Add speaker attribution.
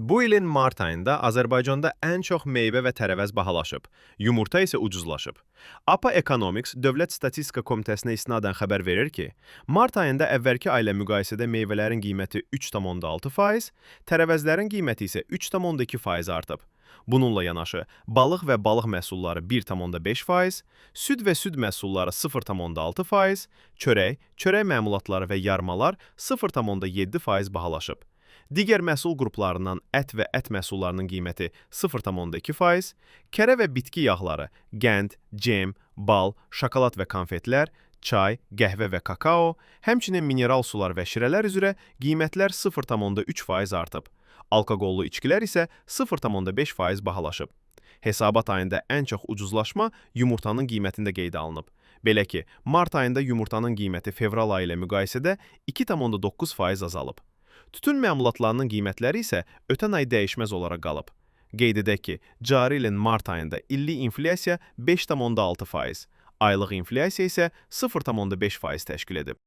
Speaker 1: Bu ilin mart ayında Azərbaycanda ən çox meyvə və tərəvəz bahalaşıb, yumurta isə ucuzlaşıb. APA Economics Dövlət Statistika Komitəsinə isnadən xəbər verir ki, mart ayında əvvəlki ay ilə müqayisədə meyvələrin qiyməti 3,6%, tərəvəzlərin qiyməti isə 3,2% artıb. Bununla yanaşı, balıq və balıq məhsulları 1,5%, süd və süd məhsulları 0,6%, çörək məmulatları və yarmalar 0,7% bahalaşıb. Digər məhsul qruplarından ət və ət məhsullarının qiyməti 0,2%, kərə və bitki yağları, qənd, cem, bal, şokolad və konfetlər, çay, qəhvə və kakao, həmçinin mineral sular və şirələr üzrə qiymətlər 0,3% artıb. Alkoqollu içkilər isə 0,5% bahalaşıb. Hesabat ayında ən çox ucuzlaşma yumurtanın qiymətində qeydə alınıb. Belə ki, mart ayında yumurtanın qiyməti fevral ayı ilə müqayisədə 2,9% azalıb. Tütün məmulatlarının qiymətləri isə ötən ay dəyişməz olaraq qalıb. Qeyd edək ki, cari ilin mart ayında illik inflyasiya 5,6%, aylıq inflyasiya isə 0,5% təşkil edib.